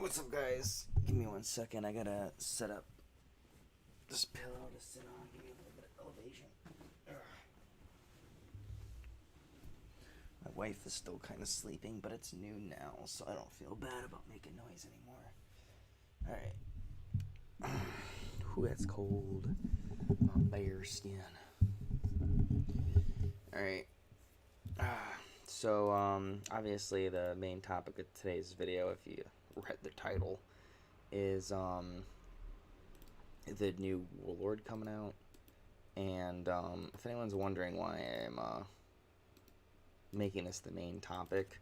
What's up, guys? Give me 1 second. I gotta set up this pillow to sit on. Give me a little bit of elevation. Ugh. My wife is still kind of sleeping, but it's noon now, so I don't feel bad about making noise anymore. Alright. Whew, that's cold. My bare skin. Alright. So, obviously the main topic of today's video, if you read the title, is the new Warlord coming out. And if anyone's wondering why I'm making this the main topic,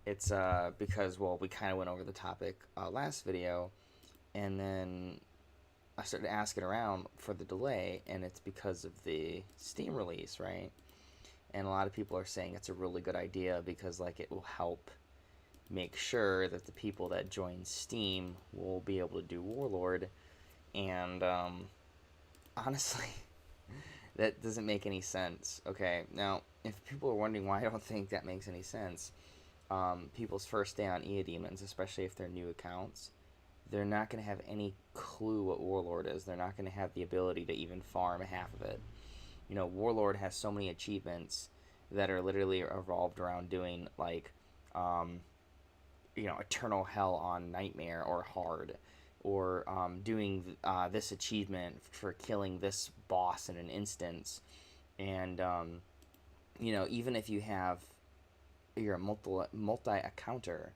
it's because, well, we kind of went over the topic last video, and then I started asking around for the delay, and it's because of the Steam release, right? And a lot of people are saying it's a really good idea because, like, it will help make sure that the people that join Steam will be able to do Warlord. And honestly, that doesn't make any sense. Okay, now if people are wondering why I don't think that makes any sense, people's first day on Eudemons, especially if they're new accounts, they're not going to have any clue what Warlord is. They're not going to have the ability to even farm half of it. You know, Warlord has so many achievements that are literally revolved around doing, like, Eternal Hell on Nightmare or Hard, or doing this achievement for killing this boss in an instance. And, even if you're a multi-accounter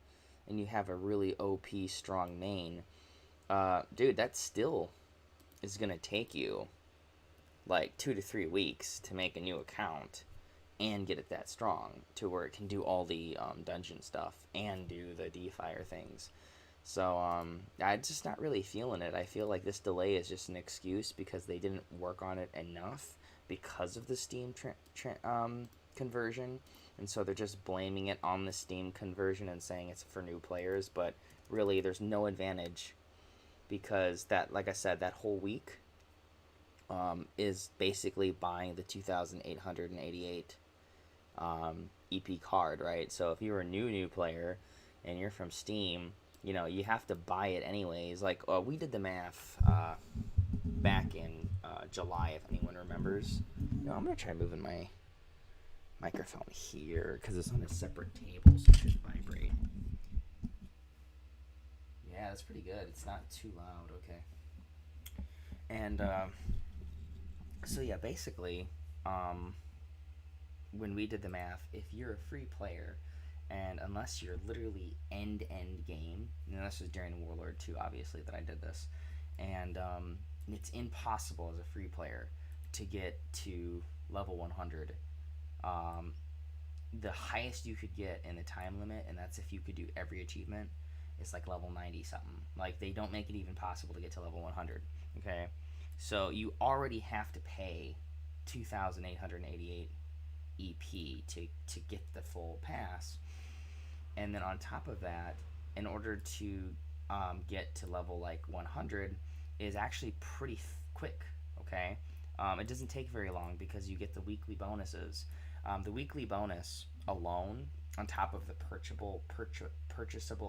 and you have a really OP strong main, dude, that still is going to take you like 2 to 3 weeks to make a new account and get it that strong to where it can do all the dungeon stuff and do the D-Fire things. So I'm just not really feeling it. I feel like this delay is just an excuse because they didn't work on it enough because of the Steam conversion, and so they're just blaming it on the Steam conversion and saying it's for new players, but really there's no advantage because that, like I said, that whole week is basically buying the 2,888 EP card, right? So if you're a new player and you're from Steam, you have to buy it anyways. Like, we did the math back in July, if anyone remembers. I'm gonna try moving my microphone here because it's on a separate table, so it should vibrate. Yeah, that's pretty good. It's not too loud. Okay. And so yeah, basically, when we did the math, if you're a free player, and unless you're literally end-to-end game, and this was during Warlord II, obviously, that I did this, and it's impossible as a free player to get to level 100. The highest you could get in the time limit, and that's if you could do every achievement, is like level 90 something. Like, they don't make it even possible to get to level 100, okay? So you already have to pay 2,888 EP to get the full pass, and then on top of that, in order to get to level like 100 is actually pretty quick. Okay, it doesn't take very long because you get the weekly bonuses. The weekly bonus alone, on top of the purchasable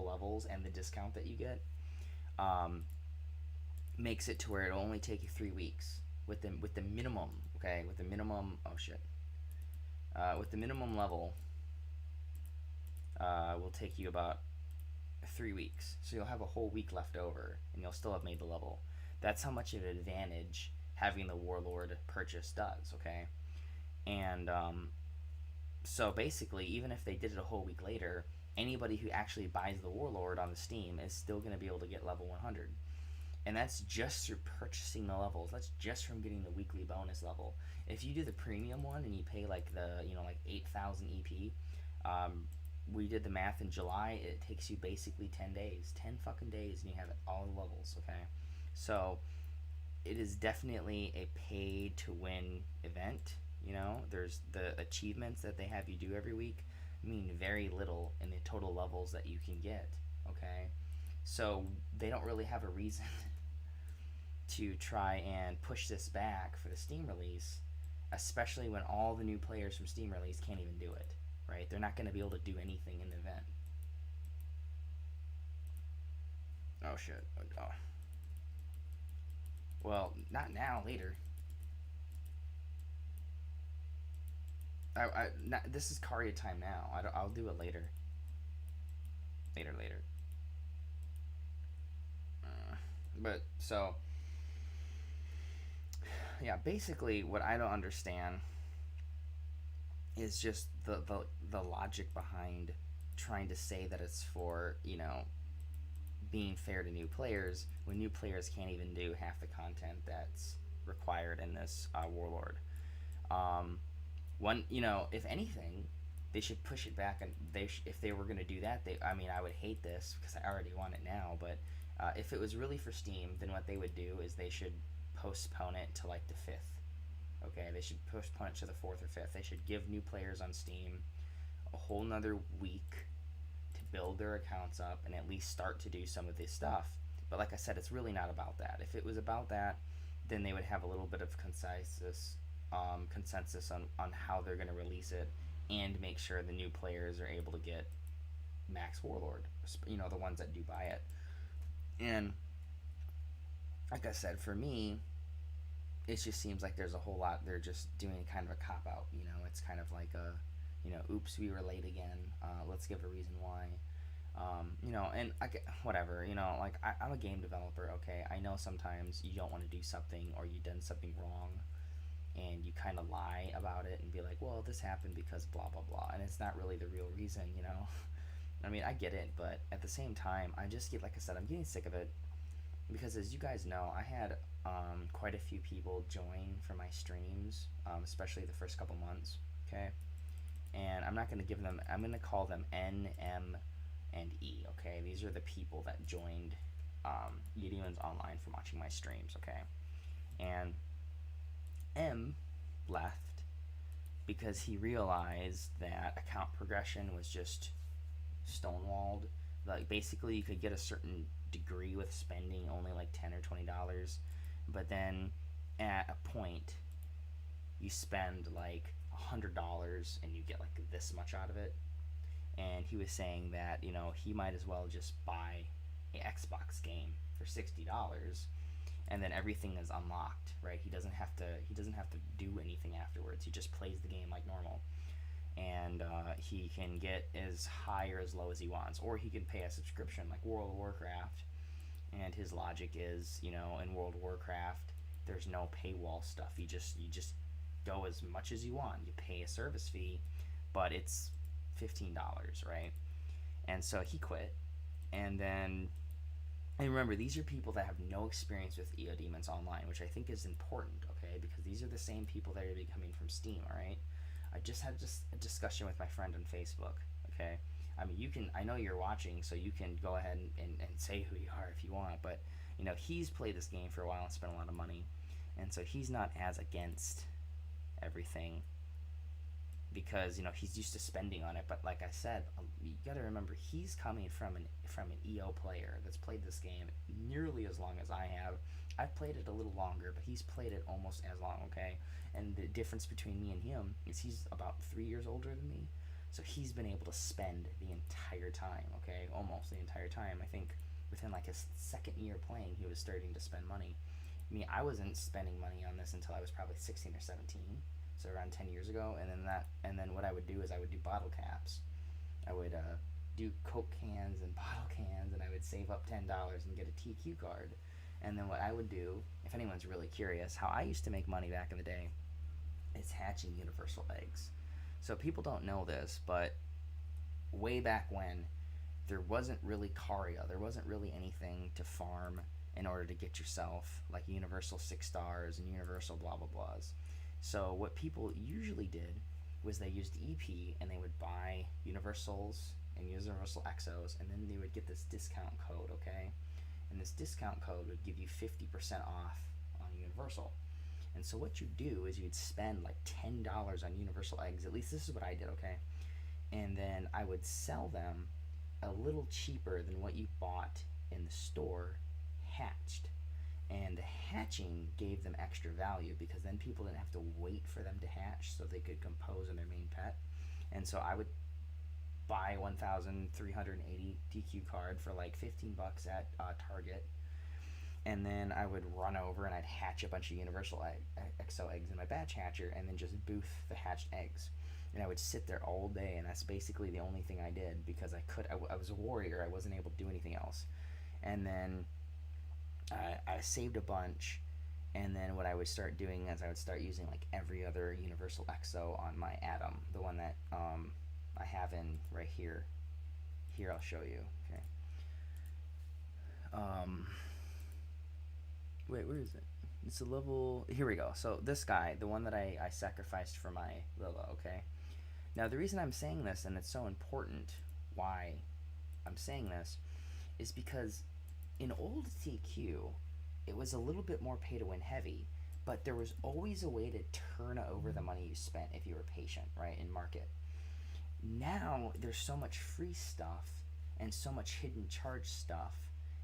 levels and the discount that you get, makes it to where it'll only take you 3 weeks with the minimum. Okay, with the minimum. Oh shit. With the minimum level, will take you about 3 weeks. So you'll have a whole week left over, and you'll still have made the level. That's how much of an advantage having the Warlord purchase does. Okay, and so basically, even if they did it a whole week later, anybody who actually buys the Warlord on the Steam is still going to be able to get level 100. And that's just through purchasing the levels. That's just from getting the weekly bonus level. If you do the premium one and you pay like the 8,000 EP, we did the math in July. It takes you basically 10 days, 10 fucking days, and you have all the levels. Okay, so it is definitely a pay to win event. There's the achievements that they have you do every week mean very little in the total levels that you can get. Okay, so they don't really have a reason to try and push this back for the Steam release, especially when all the new players from Steam release can't even do it, right? They're not going to be able to do anything in the event. Oh shit. Oh. Well, not now. Later. Not, this is Caria time now. I'll do it later. Later. But so yeah, basically what I don't understand is just the logic behind trying to say that it's for, being fair to new players when new players can't even do half the content that's required in this Warlord. Um, if anything, they should push it back, and if they were going to do that, I would hate this because I already want it now. But if it was really for Steam, then what they would do is they should postpone it to like the fifth. Okay, they should postpone it to the fourth or fifth. They should give new players on Steam a whole nother week to build their accounts up and at least start to do some of this stuff. But like I said, it's really not about that. If it was about that, then they would have a little bit of consensus on how they're going to release it and make sure the new players are able to get Max Warlord, the ones that do buy it. And like I said, for me, it just seems like there's a whole lot. They're just doing kind of a cop out. It's kind of like oops, we were late again. Let's give a reason why. And whatever. I'm a game developer. Okay, I know sometimes you don't want to do something or you've done something wrong, and you kind of lie about it and be like, well, this happened because blah blah blah, and it's not really the real reason. I get it, but at the same time, I just get, like I said, I'm getting sick of it because, as you guys know, I had quite a few people join for my streams, especially the first couple months. Okay, and I'm not going to give them. I'm going to call them N, M, and E. Okay, these are the people that joined Eudemons Online from watching my streams. Okay, and M left because he realized that account progression was just stonewalled. Like, basically, you could get a certain degree with spending only like $10 or $20, but then at a point you spend like $100 and you get like this much out of it. And he was saying that he might as well just buy an Xbox game for $60, and then everything is unlocked, right? He doesn't have to do anything afterwards. He just plays the game like normal, and he can get as high or as low as he wants, or he can pay a subscription like World of Warcraft. And his logic is, in World of Warcraft, there's no paywall stuff. You just go as much as you want. You pay a service fee, but it's $15, right? And so he quit. And remember, these are people that have no experience with Eudemons Online, which I think is important, okay? Because these are the same people that are going to be coming from Steam, all right? I just had a discussion with my friend on Facebook, okay? I know you're watching, so you can go ahead and say who you are if you want, but, he's played this game for a while and spent a lot of money, and so he's not as against everything because, he's used to spending on it. But like I said, you gotta remember, he's coming from an EO player that's played this game nearly as long as I have. I've played it a little longer, but he's played it almost as long, okay? And the difference between me and him is he's about 3 years older than me. So he's been able to spend the entire time, okay? Almost the entire time. I think within like his second year playing, he was starting to spend money. I wasn't spending money on this until I was probably 16 or 17, so around 10 years ago. And then what I would do is I would do bottle caps. I would do Coke cans and bottle cans, and I would save up $10 and get a TQ card. And then what I would do, if anyone's really curious, how I used to make money back in the day is hatching universal eggs. So people don't know this, but way back when, there wasn't really caria. There wasn't really anything to farm in order to get yourself like universal 6 stars and universal blah blah blahs. So what people usually did was they used EP and they would buy universals and universal exos, and then they would get this discount code, okay? And this discount code would give you 50% off on universal. And so what you do is you'd spend like $10 on universal eggs. At least this is what I did, okay? And then I would sell them a little cheaper than what you bought in the store hatched. And the hatching gave them extra value because then people didn't have to wait for them to hatch so they could compose on their main pet. And so I would buy 1,380 DQ card for like 15 bucks at Target, and then I would run over and I'd hatch a bunch of Universal XO eggs in my batch hatcher, and then just booth the hatched eggs. And I would sit there all day, and that's basically the only thing I did because I was a warrior. I wasn't able to do anything else. And then I saved a bunch, and then what I would start doing is I would start using like every other Universal XO on my Atom, the one that I have in right here. Here, I'll show you. Okay. Wait, where is it? It's a level. Here we go. So this guy, the one that I sacrificed for my Lila. Okay. Now the reason I'm saying this, and it's so important, why I'm saying this, is because in old TQ, it was a little bit more pay to win heavy, but there was always a way to turn over the money you spent if you were patient, right, in market. Now there's so much free stuff and so much hidden charge stuff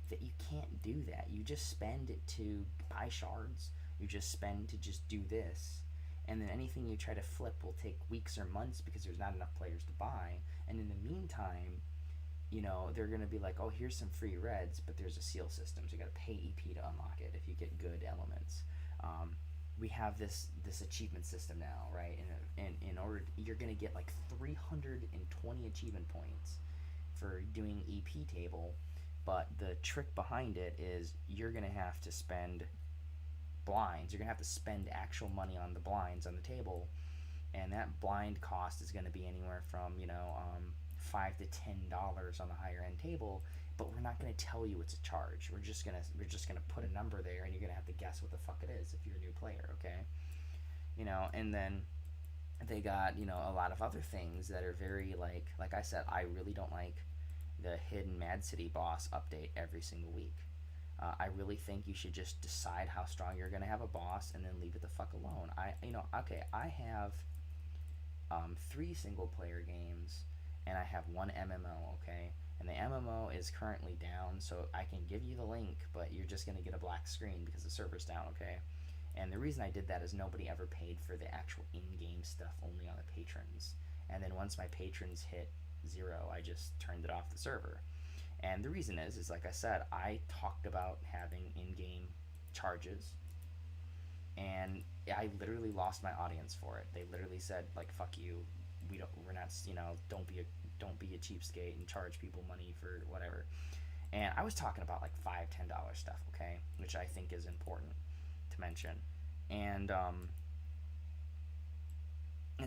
that you can't do that. You just spend it to buy shards. You just spend to just do this. And then anything you try to flip will take weeks or months because there's not enough players to buy. And in the meantime, you know, they're going to be like, oh, here's some free reds, but there's a seal system, so you got to pay EP to unlock it if you get good elements. We have this achievement system now, right? And in order, you're going to get like 320 achievement points for doing EP table, but the trick behind it is you're going to have to spend blinds. You're going to have to spend actual money on the blinds on the table, and that blind cost is going to be anywhere from, you know, $5 to $10 on the higher end table, but we're not going to tell you it's a charge. We're just gonna put a number there, and you're gonna have to guess what the fuck it is if you're a new player, okay? You know, and then they got, you know, a lot of other things that are very like I said, I really don't like the hidden Mad City boss update every single week. I really think you should just decide how strong you're gonna have a boss and then leave it the fuck alone. I have 3 single player games and I have 1 MMO, okay? And the MMO is currently down, so I can give you the link, but you're just going to get a black screen because the server's down, okay? And the reason I did that is nobody ever paid for the actual in-game stuff, only on the patrons. And then once my patrons hit 0, I just turned it off the server. And the reason is like I said, I talked about having in-game charges, and I literally lost my audience for it. They literally said, like, fuck you, we're not, you know, don't be a cheapskate and charge people money for whatever. And I was talking about like $5-10 stuff, okay, which I think is important to mention. And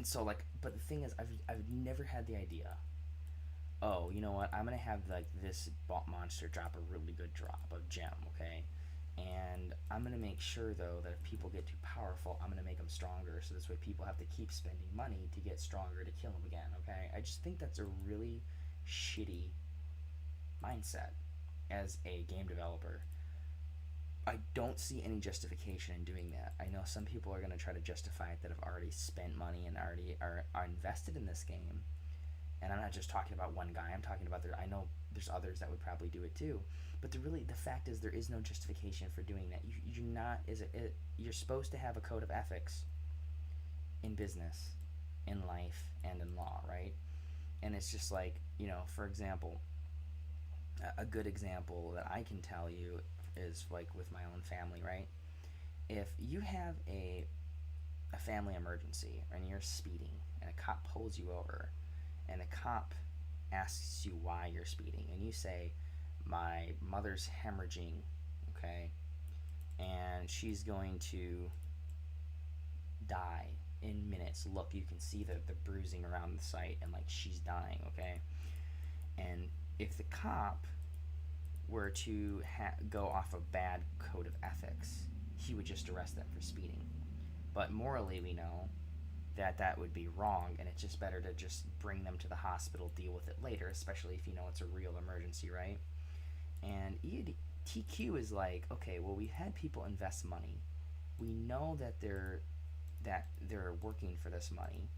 so like, but the thing is, I've never had the idea, oh, you know what, I'm gonna have like this monster drop a really good drop of gem, okay, and I'm gonna make sure though that if people get too powerful, I'm gonna make them stronger, so this way people have to keep spending money to get stronger to kill them again, okay? I just think that's a really shitty mindset as a game developer. I don't see any justification in doing that. I know some people are gonna try to justify it that have already spent money and already are invested in this game. And I'm not just talking about one guy. I'm talking about I know there's others that would probably do it too. But the fact is, there is no justification for doing that. You're supposed to have a code of ethics in business, in life, and in law, right? And it's just like, you know, for example, a good example that I can tell you is like with my own family, right? If you have a family emergency and you're speeding and a cop pulls you over, and the cop asks you why you're speeding, and you say, my mother's hemorrhaging, okay, and she's going to die in minutes. Look, you can see the bruising around the site, and like she's dying, okay? And if the cop were to go off a bad code of ethics, he would just arrest them for speeding. But morally, we know that would be wrong, and it's just better to just bring them to the hospital, deal with it later, especially if you know it's a real emergency, right? And TQ is like, okay, well, we've had people invest money. We know that they're working for this money.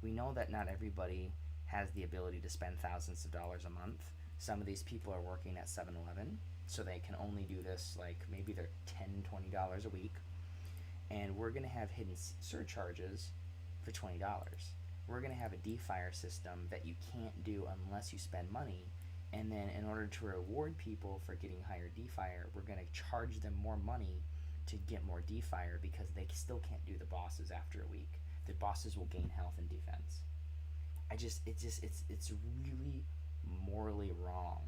We know that not everybody has the ability to spend thousands of dollars a month. Some of these people are working at 7-Eleven, so they can only do this, like, maybe they're $10-20 a week. And we're going to have hidden surcharges for $20. we're going to have a defire system that you can't do unless you spend money. And then in order to reward people for getting higher defire, we're going to charge them more money to get more defire because they still can't do the bosses after a week. The bosses will gain health and defense. It's really morally wrong.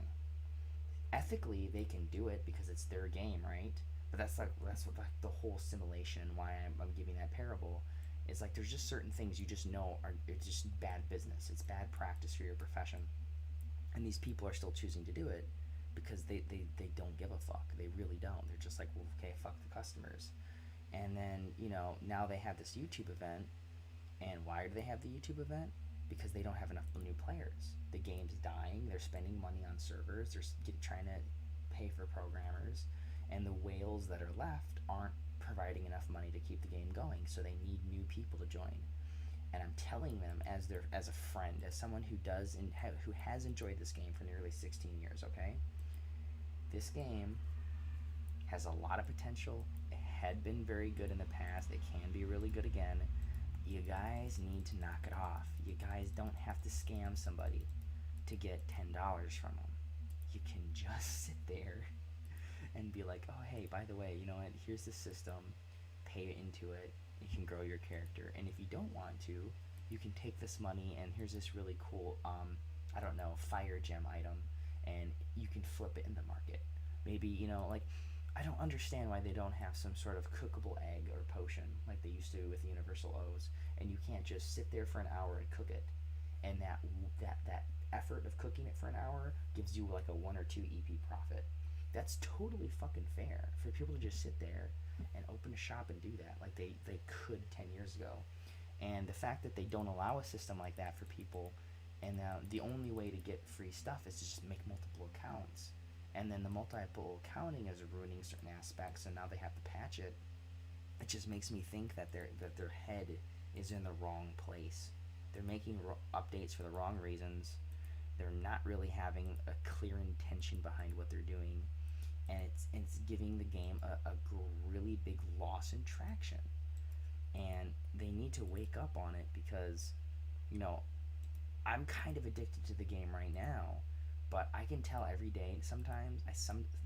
Ethically, they can do it because it's their game, right? But that's what like the whole simulation and why I'm giving that parable is like there's just certain things you just know are it's just bad business. It's bad practice for your profession, and these people are still choosing to do it because they don't give a fuck. They really don't. They're just like, well, okay, fuck the customers. And then now they have this YouTube event, and why do they have the YouTube event? Because they don't have enough new players. The game's dying. They're spending money on servers. They're trying to pay for programmers, and the whales that are left aren't providing enough money to keep the game going. So they need new people to join. And I'm telling them as a friend, as someone who who has enjoyed this game for nearly 16 years. Okay, this game has a lot of potential. It had been very good in the past. It can be really good again. You guys need to knock it off. You guys don't have to scam somebody to get $10 from them. You can just sit there and be like, oh, hey, by the way, you know what? Here's the system. Pay into it. You can grow your character. And if you don't want to, you can take this money and here's this really cool, I don't know, fire gem item, and you can flip it in the market. Maybe, like, I don't understand why they don't have some sort of cookable egg or potion like they used to with the Universal O's, and you can't just sit there for an hour and cook it, and that effort of cooking it for an hour gives you like a 1 or 2 EP profit. That's totally fucking fair for people to just sit there and open a shop and do that like they could 10 years ago. And the fact that they don't allow a system like that for people, and the only way to get free stuff is to just make multiple accounts, and then the multiple accounting is ruining certain aspects, and now they have to patch it. It just makes me think that their head is in the wrong place. They're making updates for the wrong reasons. They're not really having a clear intention behind what they're doing, and it's giving the game a really big loss in traction. And they need to wake up on it because, I'm kind of addicted to the game right now. But I can tell every day. Sometimes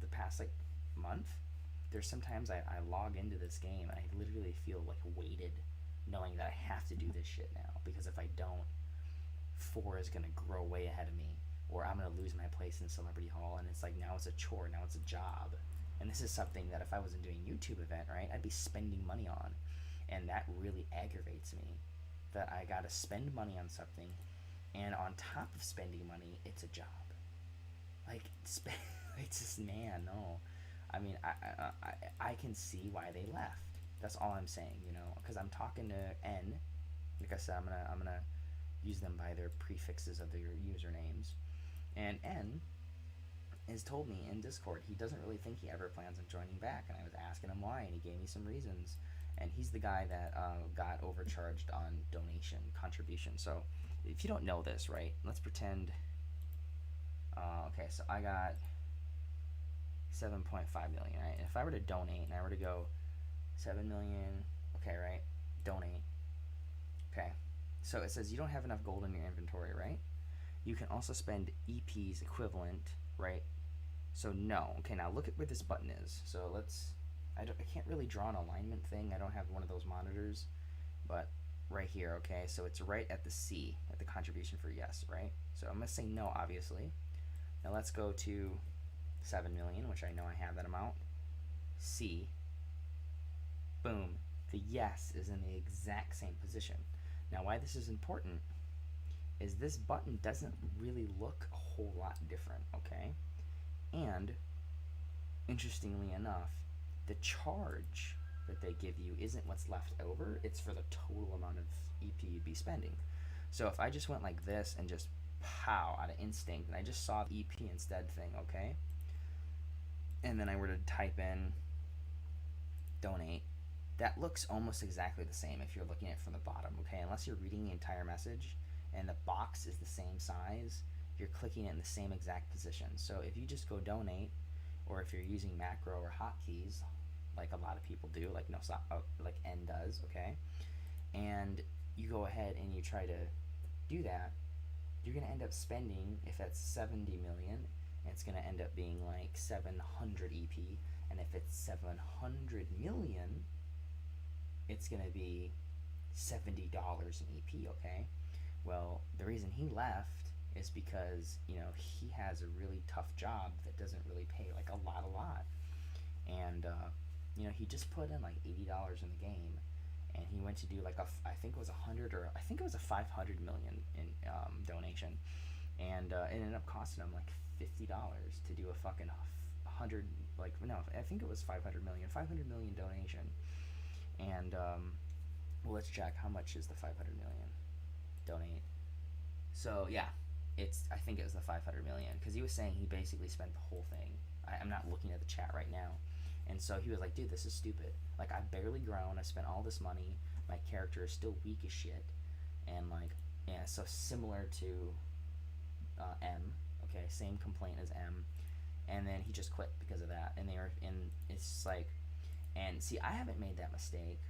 the past like month, there's sometimes I log into this game and I literally feel like weighted, knowing that I have to do this shit now because if I don't, 4 is gonna grow way ahead of me, or I'm gonna lose my place in Celebrity Hall, and it's like now it's a chore, now it's a job, and this is something that if I wasn't doing YouTube event, right, I'd be spending money on, and that really aggravates me, that I gotta spend money on something, and on top of spending money, it's a job. Like, it's just, man, no. I mean, I can see why they left. That's all I'm saying, because I'm talking to N. Like I said, I'm gonna use them by their prefixes of their usernames. And N has told me in Discord he doesn't really think he ever plans on joining back. And I was asking him why, and he gave me some reasons. And he's the guy that got overcharged on contribution. So if you don't know this, right, let's pretend. Okay, so I got 7.5 million, right? And if I were to donate and I were to go 7 million, okay, right? Donate. Okay. So it says you don't have enough gold in your inventory, right? You can also spend EP's equivalent, right? So no. Okay, now look at where this button is. So I can't really draw an alignment thing. I don't have one of those monitors, but right here, okay? So it's right at the C, at the contribution for yes, right? So I'm going to say no, obviously. Now let's go to 7 million, which I know I have that amount. C. Boom. The yes is in the exact same position. Now why this is important is this button doesn't really look a whole lot different, okay? And, interestingly enough, the charge that they give you isn't what's left over, it's for the total amount of EP you'd be spending. So if I just went like this and just pow out of instinct and I just saw the EP instead thing, okay, and then I were to type in donate, that looks almost exactly the same if you're looking at it from the bottom, okay, unless you're reading the entire message and the box is the same size, you're clicking it in the same exact position. So if you just go donate, or if you're using macro or hotkeys like a lot of people do, like N does, okay, and you go ahead and you try to do that, you're going to end up spending, if that's 70 million, it's going to end up being like 700 EP. And if it's 700 million, it's going to be $70 in EP, okay? Well, the reason he left is because, he has a really tough job that doesn't really pay like a lot. And, he just put in like $80 in the game, and he went to do like I think it was 100, or I think it was a 500 million in donation, and it ended up costing him like $50 to do a fucking 100, like, no, I think it was 500 million donation. And well, let's check how much is the 500 million donate. So yeah, I think it was the 500 million, because he was saying he basically spent the whole thing. I'm not looking at the chat right now. And so he was like, dude, this is stupid. Like, I've barely grown. I spent all this money. My character is still weak as shit. And, like, yeah, so similar to M. Okay, same complaint as M. And then he just quit because of that. And it's like, and see, I haven't made that mistake,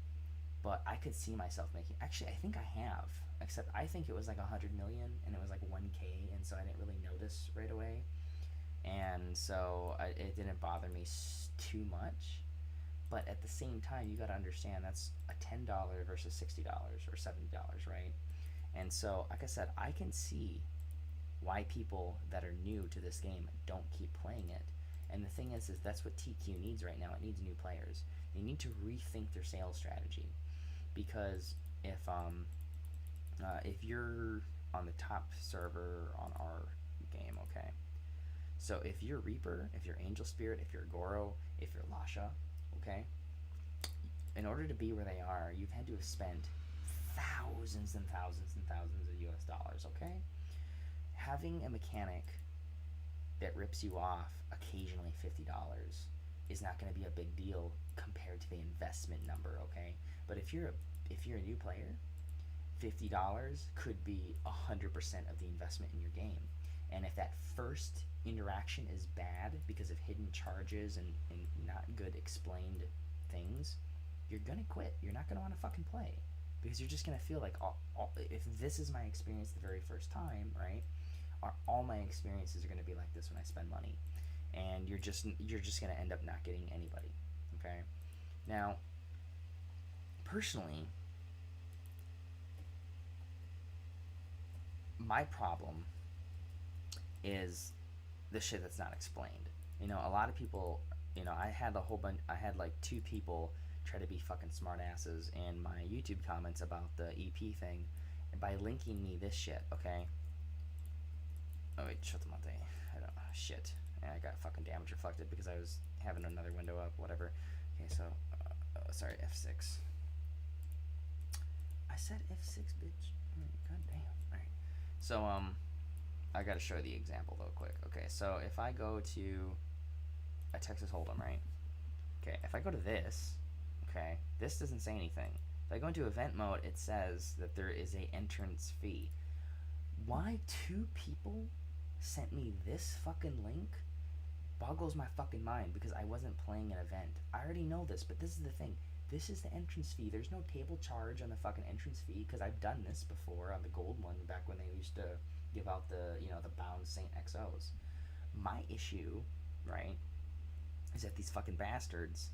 but I could see myself making, actually, I think I have. Except I think it was like 100 million, and it was like 1K, and so I didn't really notice right away. And so it didn't bother me too much. But at the same time, you got to understand that's a $10 versus $60 or $70, right? And so, like I said, I can see why people that are new to this game don't keep playing it. And the thing is that's what TQ needs right now. It needs new players. They need to rethink their sales strategy, because if you're on the top server on our game, okay, so if you're Reaper, if you're Angel Spirit, if you're Goro, if you're Lasha, okay, in order to be where they are, you've had to have spent thousands and thousands and thousands of US dollars, okay? Having a mechanic that rips you off occasionally $50 is not going to be a big deal compared to the investment number, okay? But if you're a new player, $50 could be 100% of the investment in your game. And if that first interaction is bad because of hidden charges and not good explained things, you're gonna quit. You're not gonna want to fucking play, because you're just gonna feel like, if this is my experience the very first time, right? All my experiences are gonna be like this when I spend money, and you're just gonna end up not getting anybody. Okay. Now, personally, my problem is the shit that's not explained. A lot of people, I had like 2 people try to be fucking smartasses in my YouTube comments about the EP thing, and by linking me this shit, okay? Oh wait, shut the monte. I don't know, shit. I got fucking damage reflected because I was having another window up, whatever. Okay, so, sorry, F6. I said F6, bitch. God damn. Alright. So, I gotta show the example though quick. Okay, so if I go to a Texas Hold'em, right? Okay, if I go to this, okay, this doesn't say anything. If I go into event mode, it says that there is a entrance fee. Why 2 people sent me this fucking link boggles my fucking mind, because I wasn't playing an event. I already know this, but this is the thing. This is the entrance fee. There's no table charge on the fucking entrance fee, because I've done this before on the gold one back when they used to give out the bound Saint XOs. My issue, right, is that these fucking bastards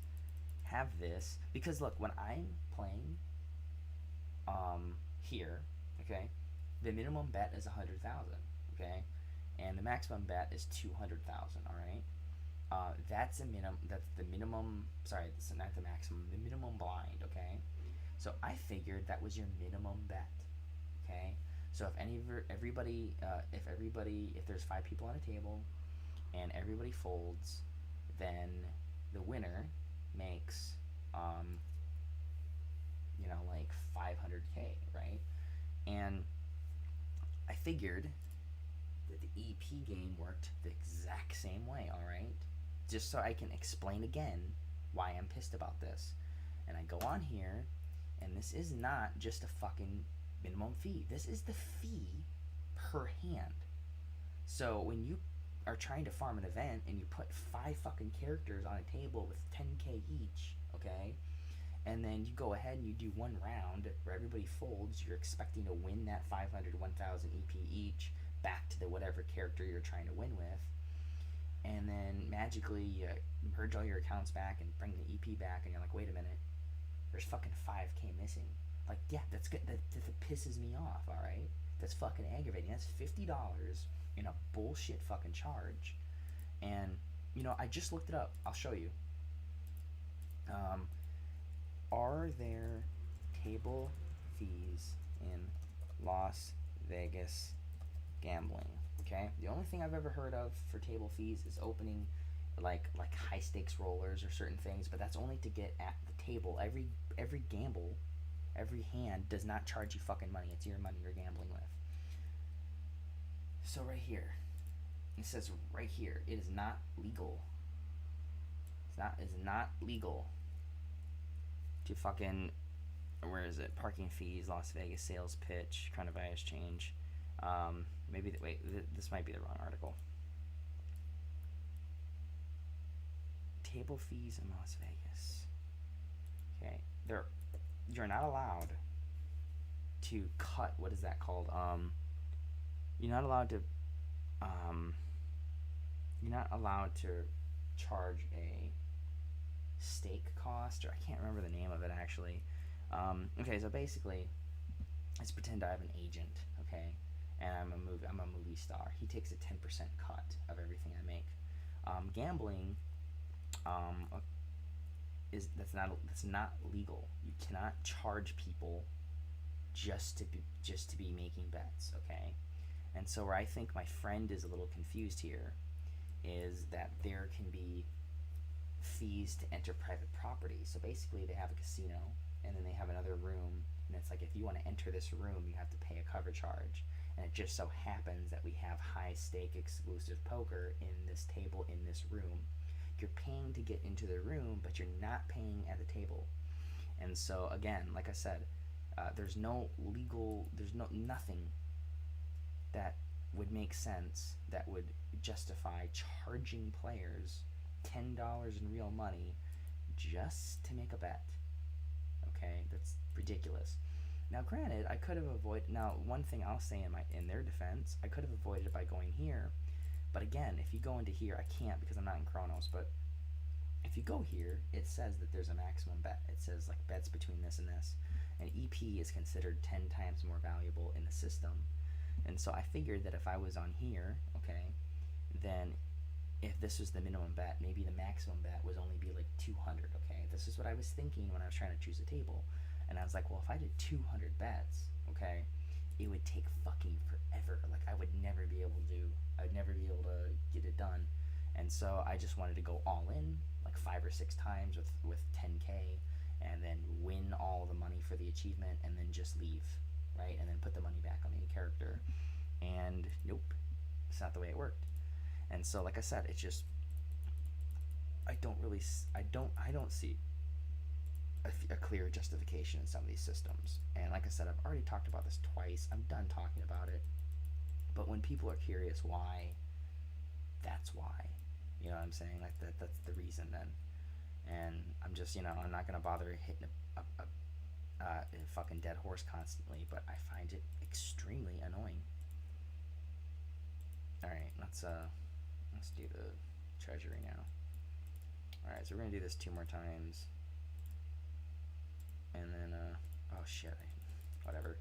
have this, because look, when I'm playing here, okay, the minimum bet is 100,000, okay, and the maximum bet is 200,000, all right? That's the minimum. Sorry, this is not the maximum. The minimum blind, okay. So I figured that was your minimum bet, okay. So if there's 5 people on a table, and everybody folds, then the winner makes, like 500K, right? And I figured that the EP game worked the exact same way, all right? Just so I can explain again why I'm pissed about this. And I go on here, and this is not just a fucking minimum fee. This is the fee per hand. So when you are trying to farm an event and you put 5 fucking characters on a table with 10K each, okay, and then you go ahead and you do one round where everybody folds. You're expecting to win that 500, 1,000 EP each back to the whatever character you're trying to win with, and then magically you merge all your accounts back and bring the EP back, and you're like, wait a minute, there's fucking 5K missing. Like, yeah, that's good. That pisses me off, alright? That's fucking aggravating. That's $50 in a bullshit fucking charge. And, you know, I just looked it up. I'll show you. Are there table fees in Las Vegas gambling? Okay? The only thing I've ever heard of for table fees is opening like high stakes rollers or certain things, but that's only to get at the table. Every gamble, every hand does not charge you fucking money. It's your money you're gambling with. So right here, it says right here, it is not legal. It's not legal to fucking, where is it? Parking fees, Las Vegas sales pitch, kind of bias change. This might be the wrong article. Table fees in Las Vegas. Okay, you're not allowed to cut. What is that called? You're not allowed to. You're not allowed to charge a stake cost, or I can't remember the name of it actually. Okay, so basically, let's pretend I have an agent, okay, and I'm a movie star. He takes a 10% cut of everything I make. Gambling, that's not legal. You cannot charge people just to be making bets, okay? And so where I think my friend is a little confused here is that there can be fees to enter private property. So basically they have a casino and then they have another room, and it's like, if you want to enter this room, you have to pay a cover charge. And it just so happens that we have high stake exclusive poker in this table in this room. You're paying to get into the room, but you're not paying at the table. And so again, like I said, there's nothing that would make sense that would justify charging players $10 in real money just to make a bet. Okay, that's ridiculous. Now, granted, I could have avoided. Now, one thing I'll say in their defense, I could have avoided it by going here. But again, if you go into here, I can't because I'm not in Chronos. But if you go here, it says that there's a maximum bet. It says like bets between this and this, and EP is considered 10 times more valuable in the system. And so I figured that if I was on here, okay, then if this was the minimum bet, maybe the maximum bet would only be like 200, okay? This is what I was thinking when I was trying to choose a table. And I was like, well, if I did 200 bets, okay, it would take fucking forever. Like, I would never be able to get it done. And so I just wanted to go all in, like 5 or 6 times with 10K, and then win all the money for the achievement, and then just leave, right? And then put the money back on the character. And nope, it's not the way it worked. And so, like I said, it's just, I don't see a clear justification in some of these systems. And like I said, I've already talked about this twice. I'm done talking about it. But when people are curious why, that's why. You know what I'm saying? Like that's the reason then. And I'm just, I'm not going to bother hitting a fucking dead horse constantly, but I find it extremely annoying. Alright, let's do the treasury now. Alright, so we're going to do this 2 more times. And then, oh shit, whatever.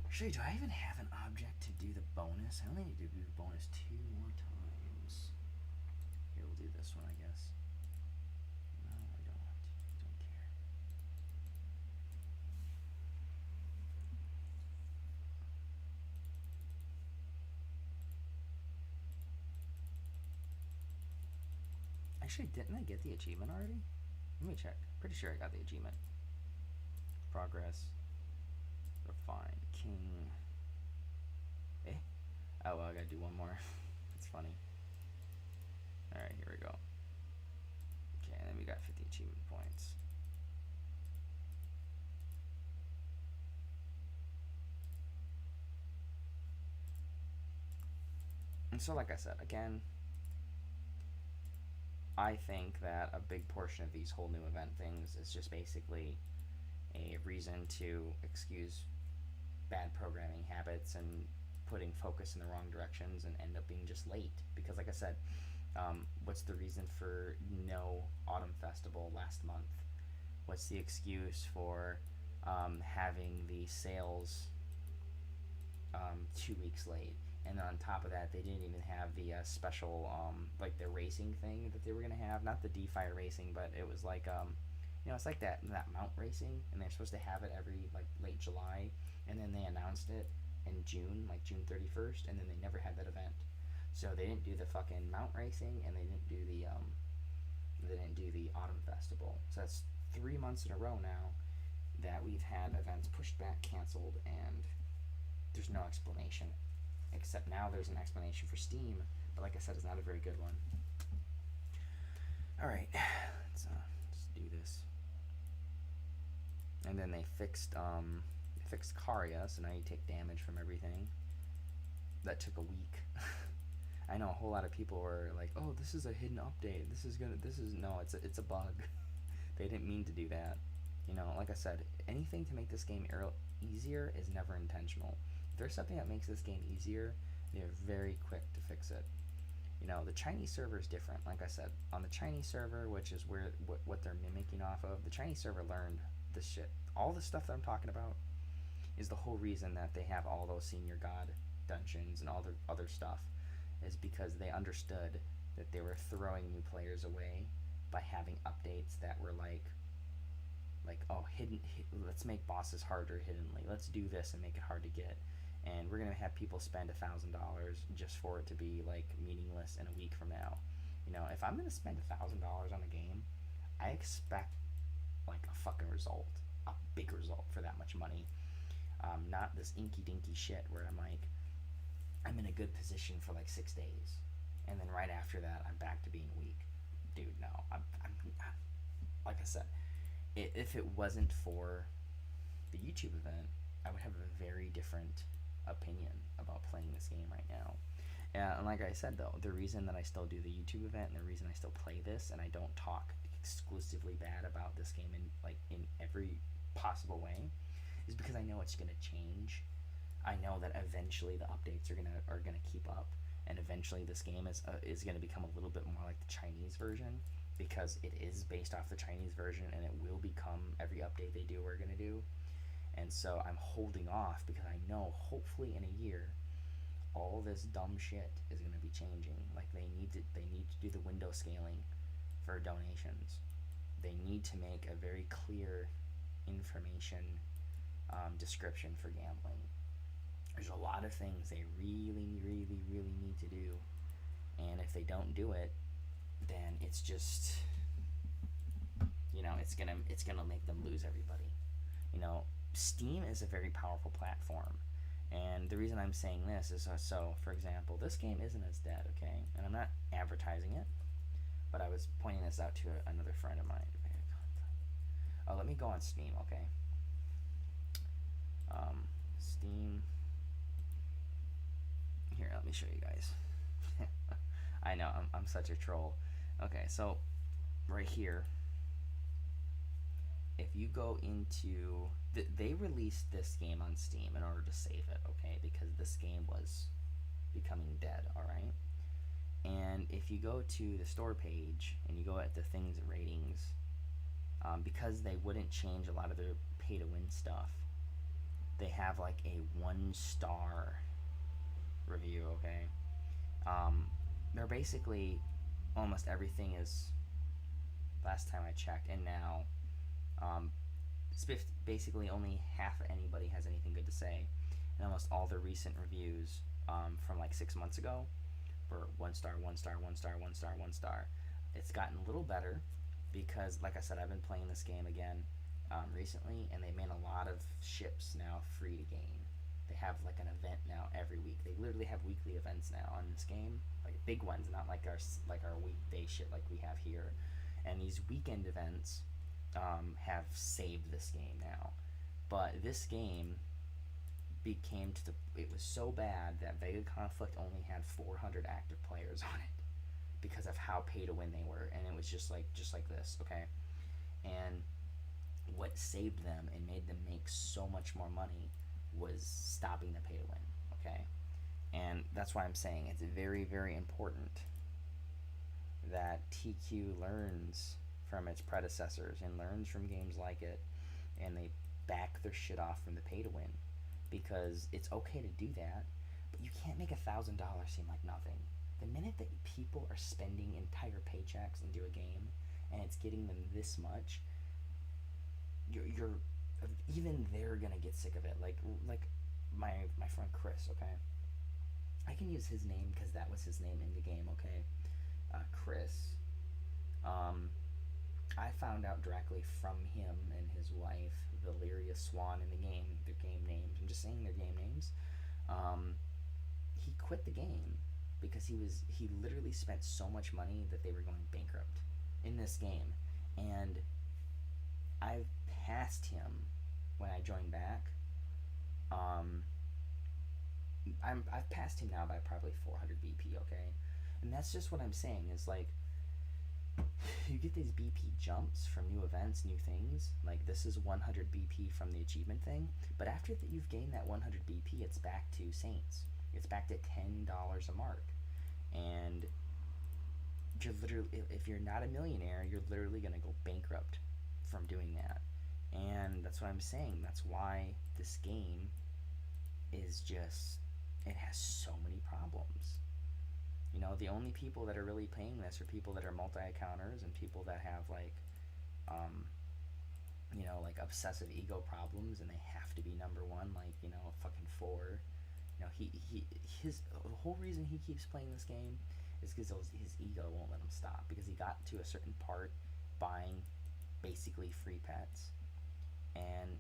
Actually, do I even have an object to do the bonus? I only need to do the bonus 2 more times. Here, we'll do this one, I guess. No, I don't want to. I don't care. Actually, didn't I get the achievement already? Let me check. Pretty sure I got the achievement. Progress. Refine. King. Eh? Oh, well, I gotta do one more. It's funny. Alright, here we go. Okay, and then we got 50 achievement points. And so, like I said, again, I think that a big portion of these whole new event things is just basically a reason to excuse bad programming habits and putting focus in the wrong directions and end up being just late. Because, like I said, what's the reason for no Autumn Festival last month? What's the excuse for having the sales 2 weeks late? And then on top of that, they didn't even have the special, like the racing thing that they were gonna have. Not the DeFi racing, but it was like, it's like that mount racing, and they're supposed to have it every like late July, and then they announced it in June, like June 31st, and then they never had that event. So they didn't do the fucking mount racing, and they didn't do the autumn festival. So that's 3 months in a row now that we've had events pushed back, canceled, and there's no explanation. Except now there's an explanation for Steam, but like I said, it's not a very good one. All right, let's do this. And then they fixed carias, so now you take damage from everything. That took a week. I know a whole lot of people were like, "Oh, this is a hidden update. No, it's a bug." They didn't mean to do that. Like I said, anything to make this game easier is never intentional. If there's something that makes this game easier, they're very quick to fix it. The Chinese server is different. Like I said, on the Chinese server, which is what they're mimicking off of, the Chinese server learned this shit. All the stuff that I'm talking about is the whole reason that they have all those senior god dungeons and all the other stuff, is because they understood that they were throwing new players away by having updates that were like oh, let's make bosses harder hiddenly. Let's do this and make it hard to get. And we're gonna have people spend $1,000 just for it to be like meaningless in a week from now. If I'm gonna spend $1,000 on a game, I expect like a fucking result, a big result for that much money. Not this inky dinky shit where I'm in a good position for like 6 days, and then right after that I'm back to being weak. Dude, no. I'm like I said, if it wasn't for the YouTube event, I would have a very different opinion about playing this game right now. And like I said, though, the reason that I still do the YouTube event and the reason I still play this and I don't talk exclusively bad about this game in every possible way is because I know it's gonna change. I know that eventually the updates are gonna keep up, and eventually this game is gonna become a little bit more like the Chinese version, because it is based off the Chinese version, and it will become every update they do we're gonna do. And so I'm holding off because I know hopefully in a year all this dumb shit is going to be changing. Like they need to do the window scaling for donations. They need to make a very clear information description for gambling. There's a lot of things they really, really, really need to do, and if they don't do it, then it's just it's gonna make them lose everybody. Steam is a very powerful platform, and the reason I'm saying this is so, for example, this game isn't as dead, okay? And I'm not advertising it, but I was pointing this out to another friend of mine. Oh, let me go on Steam, okay? Steam. Here, let me show you guys. I know, I'm such a troll. Okay, so right here, if you go into they released this game on Steam in order to save it, okay, because this game was becoming dead, all right? And if you go to the store page and you go at the things and ratings, because they wouldn't change a lot of their pay to win stuff, they have like a 1-star review, okay? They're basically almost everything is, last time I checked, and now basically only half of anybody has anything good to say, and almost all the recent reviews from like 6 months ago were 1 star, 1 star, 1 star, 1 star, 1 star. It's gotten a little better because, like I said, I've been playing this game again recently, and they made a lot of ships now free to gain. They have like an event now every week. They literally have weekly events now on this game, like big ones, not like our weekday shit like we have here. And these weekend events have saved this game now. But this game it was so bad that Vega Conflict only had 400 active players on it because of how pay to win they were, and it was just like this, okay? And what saved them and made them make so much more money was stopping the pay to win, okay? And that's why I'm saying it's very, very important that TQ learns from its predecessors and learns from games like it, and they back their shit off from the pay to win, because it's okay to do that, but you can't make $1,000 seem like nothing. The minute that people are spending entire paychecks into a game and it's getting them this much, you're even they're gonna get sick of it. Like my friend Chris, okay? I can use his name because that was his name in the game, okay? Chris. Um, I found out directly from him and his wife, Valeria Swan, in the game. Their game names. I'm just saying their game names. Um, he quit the game because he literally spent so much money that they were going bankrupt in this game, and I've passed him when I joined back. Um, I've passed him now by probably 400 BP. Okay, and that's just what I'm saying is like you get these BP jumps from new events, new things. Like this is 100 BP from the achievement thing, but after that you've gained that 100 BP, it's back to Saints. It's back to $10 a mark, and you're literally, if you're not a millionaire, you're literally gonna go bankrupt from doing that. And that's what I'm saying. That's why this game is just, it has so many problems. You know, the only people that are really paying this are people that are multi-accounters and people that have um, like obsessive ego problems, and they have to be number one, like, fucking four. The whole reason he keeps playing this game is because his ego won't let him stop, because he got to a certain part buying basically free pets, and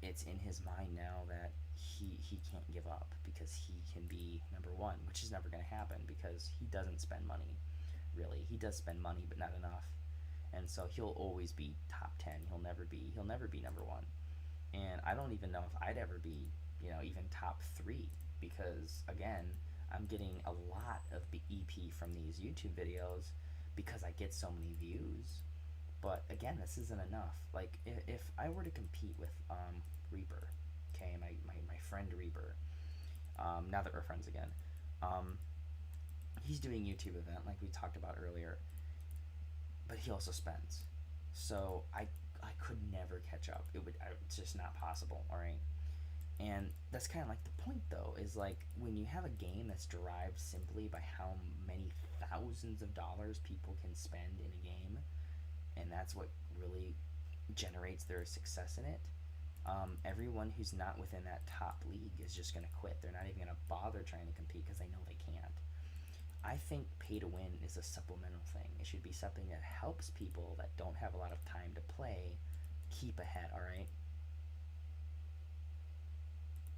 it's in his mind now that he can't give up because he can be number one, which is never going to happen because he doesn't spend money. Really, he does spend money, but not enough, and so he'll always be top 10. He'll never be number one, and I don't even know if I'd ever be even top 3, because again, I'm getting a lot of EP from these YouTube videos because I get so many views. But again, this isn't enough. Like, if I were to compete with Reaper, okay, my friend Reaper, now that we're friends again, he's doing YouTube event like we talked about earlier, but he also spends. So I could never catch up. It's just not possible, all right? And that's kind of like the point, though, is like when you have a game that's derived simply by how many thousands of dollars people can spend in a game, and that's what really generates their success in it. Everyone who's not within that top league is just going to quit. They're not even going to bother trying to compete because they know they can't. I think pay to win is a supplemental thing. It should be something that helps people that don't have a lot of time to play keep ahead, alright?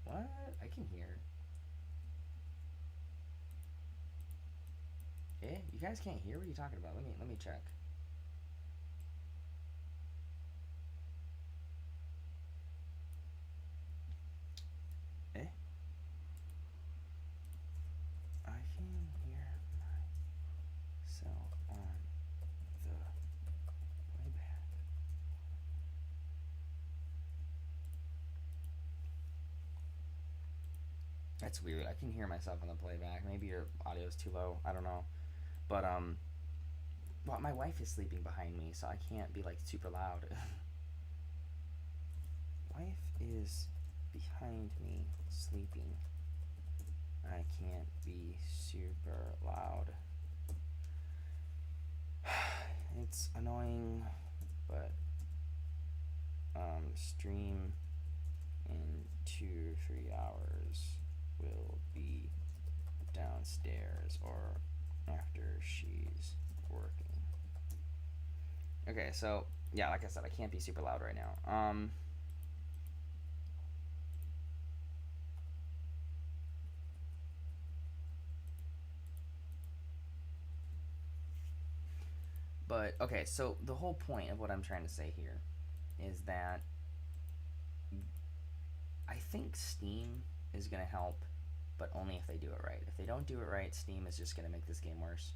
What? I can hear. Eh? You guys can't hear? What are you talking about? Let me check. Eh? I can hear myself on the playback. That's weird. I can hear myself on the playback. Maybe your audio is too low. I don't know. But well, my wife is sleeping behind me, so I can't be like super loud. Wife is behind me sleeping. I can't be super loud. It's annoying, but stream in 2-3 hours will be downstairs or after she's working. Okay, so yeah, like I said, I can't be super loud right now. But okay, so the whole point of what I'm trying to say here is that I think Steam is going to help, but only if they do it right. If they don't do it right, Steam is just going to make this game worse.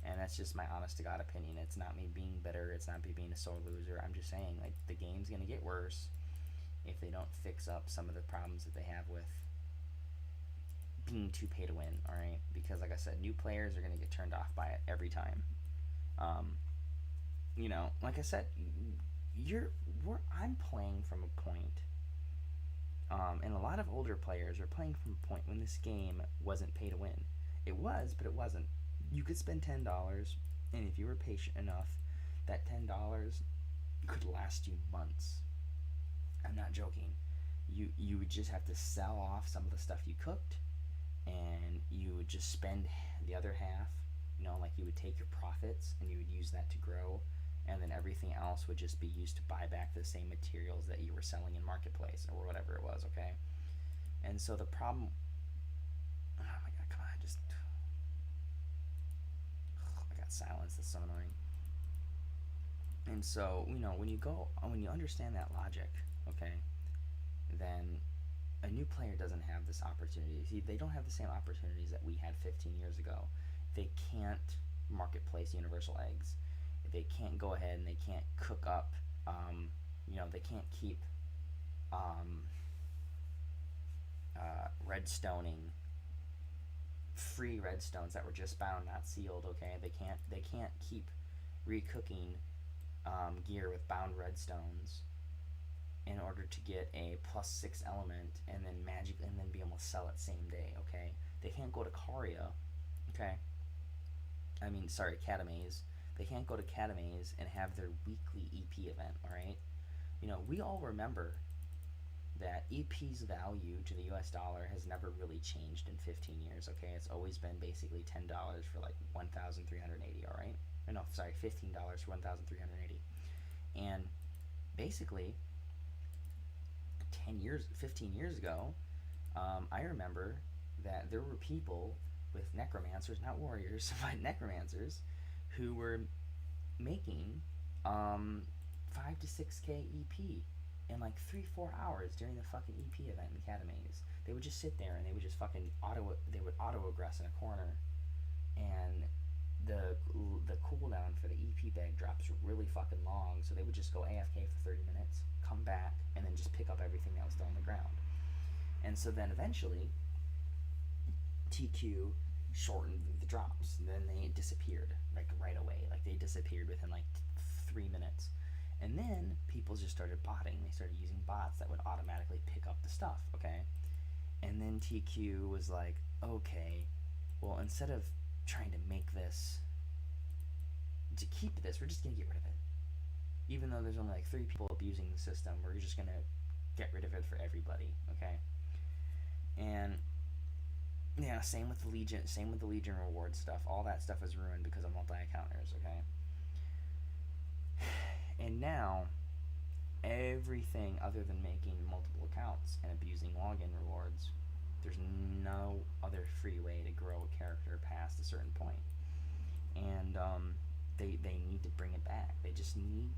And that's just my honest to God opinion. It's not me being bitter. It's not me being a sore loser. I'm just saying, like, the game's gonna get worse if they don't fix up some of the problems that they have with being too pay to win. All right, because like I said, new players are gonna get turned off by it every time. Um, like I said, I'm playing from a point, and a lot of older players are playing from a point when this game wasn't pay to win. It was, but it wasn't. You could spend $10, and if you were patient enough, that $10 could last you months. I'm not joking. You would just have to sell off some of the stuff you cooked, and you would just spend the other half. Like you would take your profits and you would use that to grow, and then everything else would just be used to buy back the same materials that you were selling in marketplace or whatever it was. Okay, and so the problem. Oh my God! Come on, I got silence. That's so annoying. And so when you understand that logic, okay, then a new player doesn't have this opportunity. See, they don't have the same opportunities that we had 15 years ago. They can't marketplace universal eggs. They can't go ahead and they can't cook up. They can't keep redstoning free redstones that were just bound, not sealed. Okay, they can't keep recooking gear with bound redstones in order to get a +6 element and then be able to sell it same day. Okay, they can't go to Caria. Okay, Catames. They can't go to Catames and have their weekly EP event. All right, we all remember that EP's value to the US dollar has never really changed in 15 years. Okay, it's always been basically $10 for like 1,380. All right, or no, sorry, $15 for 1,380, and basically 15 years ago, I remember that there were people with necromancers, not warriors, but necromancers, who were making 5 to 6K EP in like 3-4 hours during the fucking EP event in Catames. They would just sit there and they would just fucking auto aggress in a corner, and the cooldown for the EP bag drops really fucking long, so they would just go AFK for 30 minutes, come back, and then just pick up everything that was still on the ground. And so then eventually TQ shortened the drops, and then they disappeared like right away. Like they disappeared within like 3 minutes. And then people just started botting. They started using bots that would automatically pick up the stuff, okay? And then TQ was like, okay, well, instead of trying to make this, to keep this, we're just going to get rid of it. Even though there's only like 3 people abusing the system, we're just going to get rid of it for everybody, okay? And yeah, same with the Legion reward stuff. All that stuff is ruined because of multi-accounters, okay? And now, everything other than making multiple accounts and abusing login rewards, there's no other free way to grow a character past a certain point. And they need to bring it back. They just need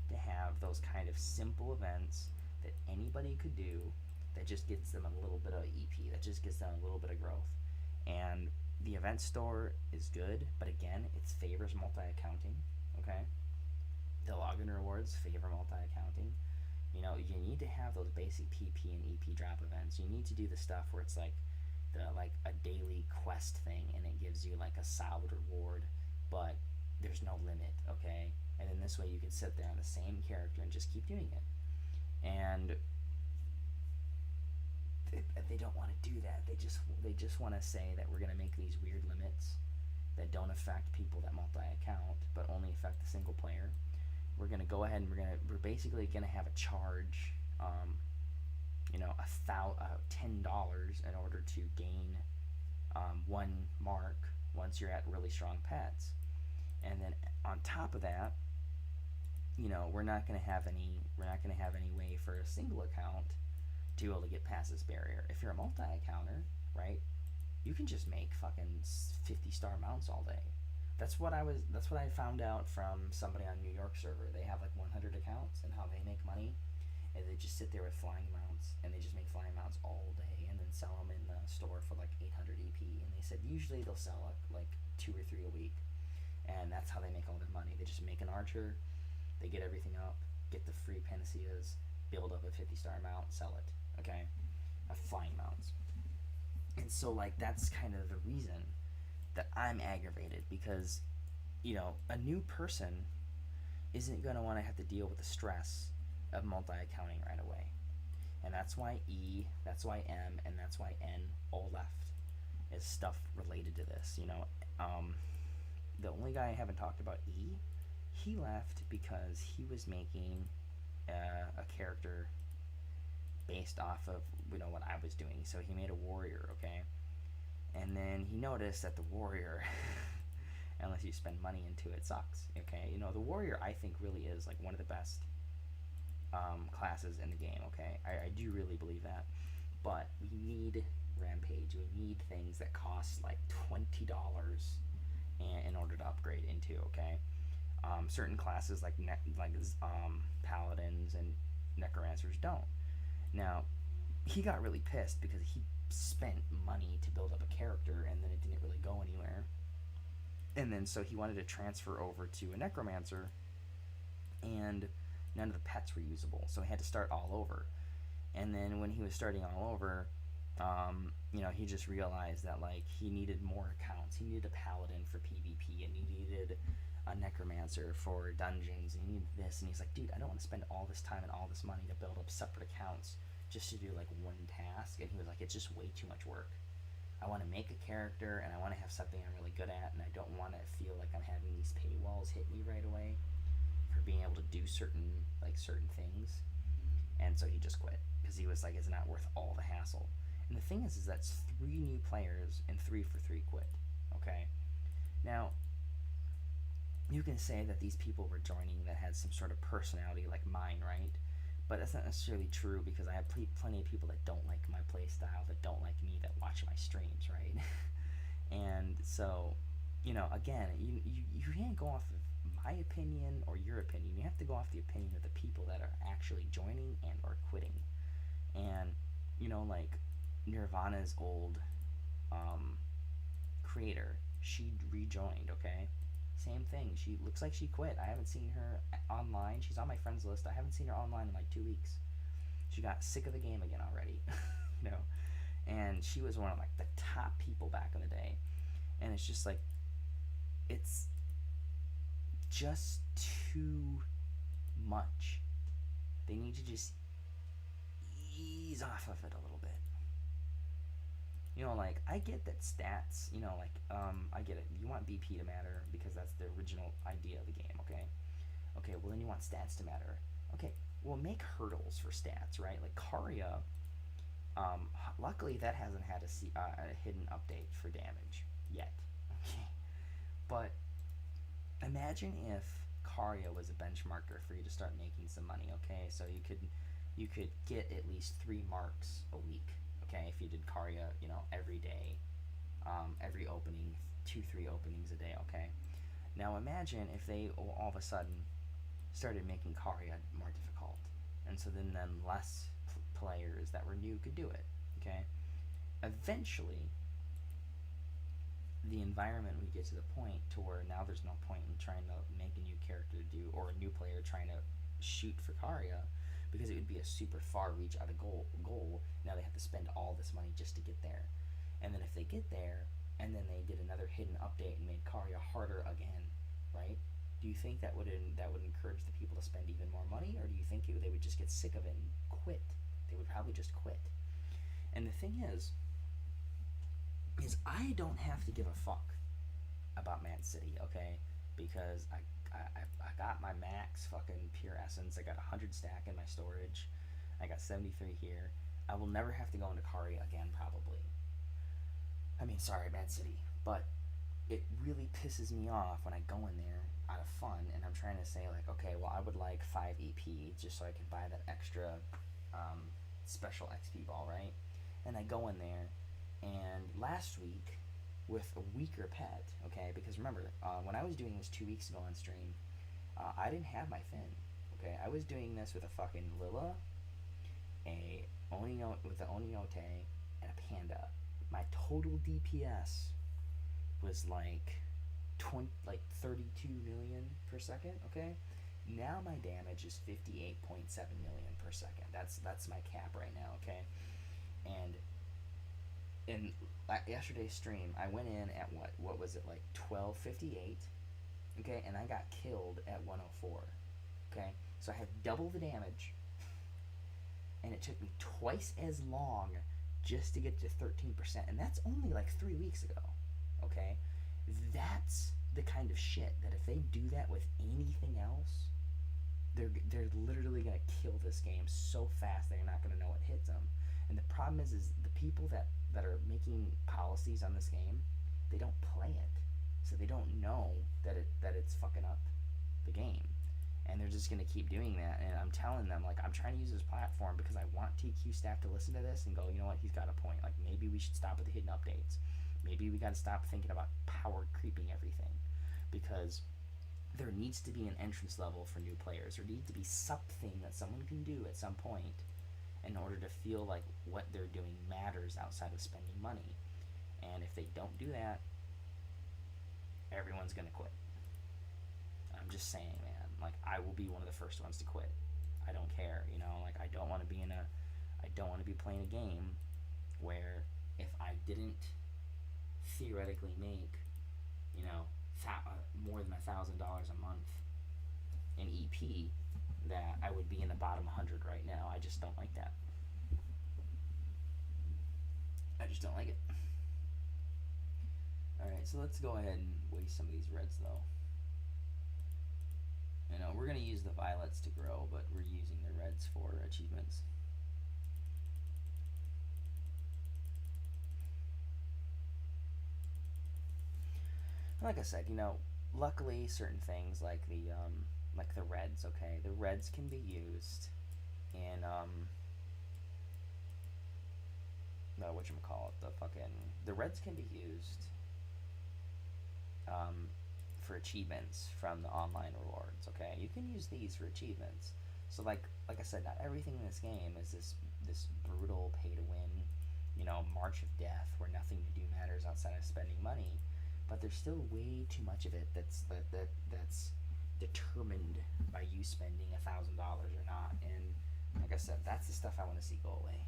to have those kind of simple events that anybody could do that just gets them a little bit of EP, that just gets them a little bit of growth. And the event store is good, but again, it favors multi-accounting, okay? The login rewards favor multi-accounting. You need to have those basic PP and EP drop events. You need to do the stuff where it's like a daily quest thing, and it gives you like a solid reward, but there's no limit, okay? And then this way you can sit there on the same character and just keep doing it. And they don't want to do that. They just want to say that we're going to make these weird limits that don't affect people that multi-account, but only affect the single player. We're going to go ahead and we're basically going to have a charge, $10 in order to gain 1 mark once you're at really strong pets. And then on top of that, we're not going to have any way for a single account to be able to get past this barrier. If you're a multi-accounter, right, you can just make fucking 50-star mounts all day. That's what I found out from somebody on New York server. They have like 100 accounts, and how they make money, and they just sit there with flying mounts, and they just make flying mounts all day, and then sell them in the store for like 800 EP. And they said usually they'll sell like 2 or 3 a week. and that's how they make all their money. They just make an archer, they get everything up, get the free panaceas, build up a 50-star mount, sell it. Okay, flying mounts. And so like that's kind of the reason that I'm aggravated, because a new person isn't going to want to have to deal with the stress of multi-accounting right away. And that's why E, that's why M, and that's why N all left, is stuff related to this. The only guy I haven't talked about, E, he left because he was making a character based off of what I was doing. So he made a warrior, okay? And then he noticed that the warrior, unless you spend money into it, sucks, okay? The warrior, I think, really is like one of the best classes in the game, okay? I do really believe that. But we need Rampage. We need things that cost like $20 in order to upgrade into, okay? Certain classes like paladins and necromancers don't. Now, he got really pissed because he spent money to build up a character and then it didn't really go anywhere. And then so he wanted to transfer over to a necromancer, and none of the pets were usable, so he had to start all over. And then when he was starting all over, he just realized that like he needed more accounts. He needed a paladin for PvP, and he needed a necromancer for dungeons, and he needed this. And he's like, dude, I don't want to spend all this time and all this money to build up separate accounts just to do like one task. And he was like, it's just way too much work. I want to make a character, and I want to have something I'm really good at, and I don't want to feel like I'm having these paywalls hit me right away for being able to do certain things. And so he just quit because he was like, it's not worth all the hassle. And the thing is that's 3 new players and 3 for 3 quit. Okay, now you can say that these people were joining that had some sort of personality like mine, right? But that's not necessarily true, because I have plenty of people that don't like my playstyle, that don't like me, that watch my streams, right? And so, again, you can't go off of my opinion or your opinion. You have to go off the opinion of the people that are actually joining and or quitting. And, like Nirvana's old creator, she rejoined, okay? Same thing. She looks like she quit. I haven't seen her online. She's on my friends list. I haven't seen her online in like 2 weeks. She got sick of the game again already. And she was one of like the top people back in the day. And it's just like, it's just too much. They need to just ease off of it a little bit. Like, I get that stats, I get it. You want BP to matter because that's the original idea of the game, okay? Okay, well, then you want stats to matter. Okay, well, make hurdles for stats, right? Like, Caria, luckily that hasn't had a hidden update for damage yet, okay? But imagine if Caria was a benchmarker for you to start making some money, okay? So you could get at least 3 marks a week. Okay, if you did Caria, every day, every opening, 2-3 openings a day, okay? Now imagine if they all of a sudden started making Caria more difficult, and so then less players that were new could do it, okay? Eventually, the environment would get to the point to where now there's no point in trying to make a new character to do, or a new player trying to shoot for Caria, because it would be a super far reach out of goal. Now they have to spend all this money just to get there. And then if they get there, and then they did another hidden update and made Caria harder again, right? Do you think that would encourage the people to spend even more money, or do you think they would just get sick of it and quit? They would probably just quit. And the thing is I don't have to give a fuck about Man City, okay? Because I got my max fucking pure essence. I got 100 stack in my storage. I got 73 here. I will never have to go into Caria again, probably. I mean, sorry, Man City. But it really pisses me off when I go in there out of fun and I'm trying to say, like, okay, well, I would like 5 EP just so I can buy that extra special XP ball, right? And I go in there, and last week, with a weaker pet, okay, because remember, when I was doing this 2 weeks ago on stream, I didn't have my Finn, okay? I was doing this with a fucking Lilla, with the Oniote, and a Panda. My total DPS was like like 32 million per second. Okay, now my damage is 58.7 million per second. That's my cap right now. Okay, and in yesterday's stream, I went in at what was it, like 12:58. Okay, and I got killed at 1:04. Okay, so I have double the damage, and it took me twice as long just to get to 13%, and that's only like 3 weeks ago. Okay, that's the kind of shit that if they do that with anything else, they're literally gonna kill this game so fast they're not gonna know what hits them. And the problem is the people that are making policies on this game, they don't play it, so they don't know that it's fucking up the game, and they're just gonna keep doing that. And I'm telling them, like, I'm trying to use this platform because I want TQ staff to listen to this and go, you know what, he's got a point. Like, maybe we should stop with the hidden updates. Maybe we got to stop thinking about power creeping everything, because there needs to be an entrance level for new players. There needs to be something that someone can do at some point in order to feel like what they're doing matters outside of spending money. And if they don't do that, everyone's gonna quit. I'm just saying, man. Like, I will be one of the first ones to quit. I don't care, you know. Like, I don't want to be playing a game where if I didn't theoretically make, you know, more than $1,000 a month in EP, that I would be in the bottom 100 right now. I just don't like that. I just don't like it. Alright, so let's go ahead and waste some of these reds, though. You know, we're going to use the violets to grow, but we're using the reds for achievements. Like I said, you know, luckily certain things like the reds, okay, the reds can be used in no, whatchamacallit, the reds can be used for achievements from the online rewards. Okay, you can use these for achievements. So like I said, not everything in this game is this brutal pay to win, you know, march of death where nothing to do matters outside of spending money. But there's still way too much of it that's determined by you spending $1,000 or not. And like I said, that's the stuff I want to see go away.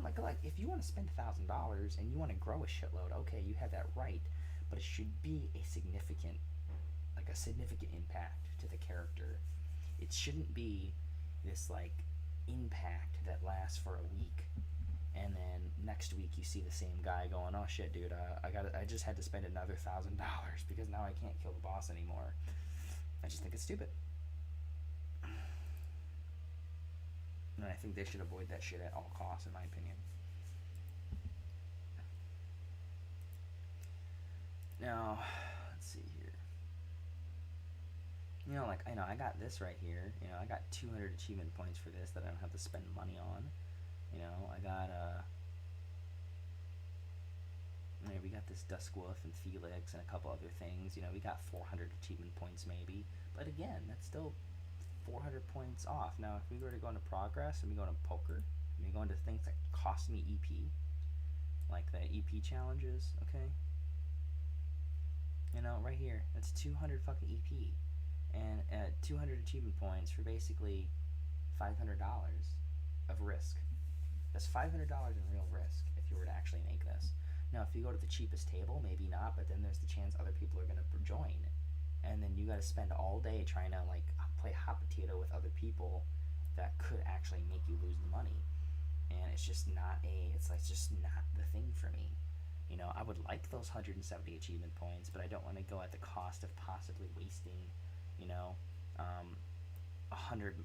Like if you want to spend $1,000 and you want to grow a shitload, okay, you have that right, but it should be a significant impact to the character. It shouldn't be this like impact that lasts for a week, and then next week you see the same guy going, oh shit, dude, I just had to spend another $1,000 because now I can't kill the boss anymore. I just think it's stupid. And I think they should avoid that shit at all costs, in my opinion. Now, let's see here. You know, like, I know I got this right here. You know, I got 200 achievement points for this that I don't have to spend money on. You know, I got, we got this Duskwolf and Felix and a couple other things. You know, we got 400 achievement points maybe. But again, that's still 400 points off. Now, if we were to go into progress and we go into poker, and we go into things that cost me EP, like the EP challenges, okay? You know, right here, that's 200 fucking EP. And 200 achievement points for basically $500 of risk. That's $500 in real risk if you were to actually make this. Now, if you go to the cheapest table, maybe not, but then there's the chance other people are going to join. And then you got to spend all day trying to, like, play hot potato with other people that could actually make you lose the money. And it's just not it's just not the thing for me. You know, I would like those 170 achievement points, but I don't want to go at the cost of possibly wasting, you know, $100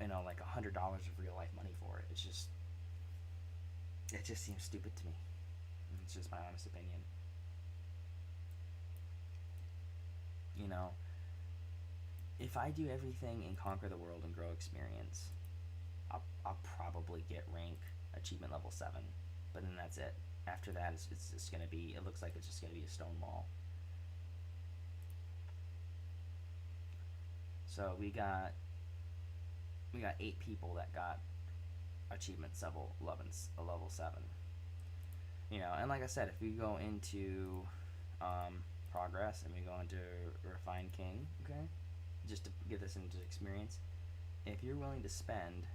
of real life money for it. It just seems stupid to me. It's just my honest opinion. You know, if I do everything and conquer the world and grow experience, I'll probably get rank achievement level 7, but then that's it. After that, it's just gonna be. It looks like it's just gonna be a stone wall. So we got 8 people that got achievements level 7. You know, and like I said, if we go into progress, and we go into Refine King, okay? Just to get this into experience. If you're willing to spend,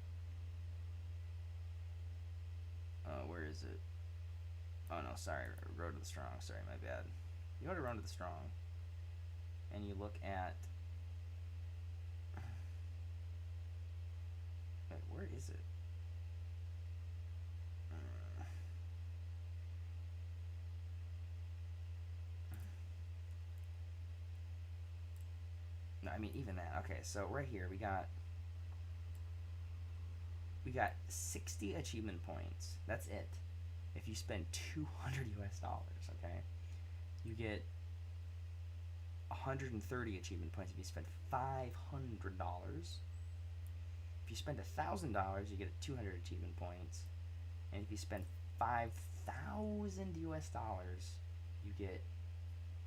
where is it? Oh no, sorry, Road to the Strong. Sorry, my bad. You go to Road to the Strong, and you look at. Wait, where is it? No, I mean even that. Okay, so right here we got 60 achievement points. That's it. If you spend $200 US, okay, you get 130 achievement points if you spend $500. If you spend $1,000, you get 200 achievement points, and if you spend 5,000 US, you get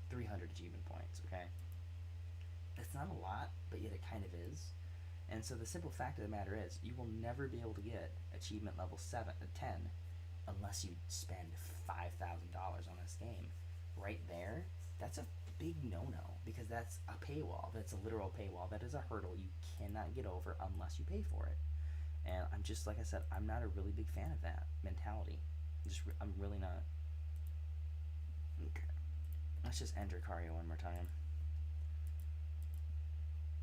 300 achievement points. Okay, that's not a lot, but yet it kind of is. And so the simple fact of the matter is, you will never be able to get achievement level 10 unless you spend $5,000 on this game. Right there, that's a big no-no, because that's a paywall. That's a literal paywall. That is a hurdle you cannot get over unless you pay for it. And I'm just, like I said, I'm not a really big fan of that mentality. I'm really not. Okay, let's just enter Caria one more time.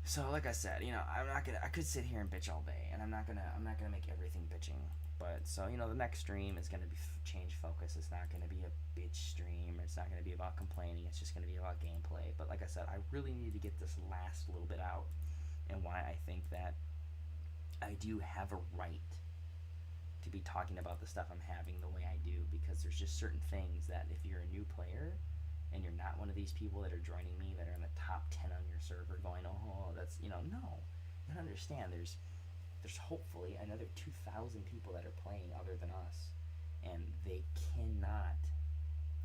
So, like I said, I could sit here and bitch all day, and I'm not gonna make everything bitching. But so, the next stream is gonna be change focus. It's not gonna be a bitch stream. It's not gonna be about complaining. It's just gonna be about gameplay. But like I said, I really need to get this last little bit out, and why I think that I do have a right to be talking about the stuff I'm having the way I do, because there's just certain things that if you're a new player and you're not one of these people that are joining me that are in the top 10 on your server going, oh, that's, no. You don't understand. There's hopefully another 2,000 people that are playing other than us, and they cannot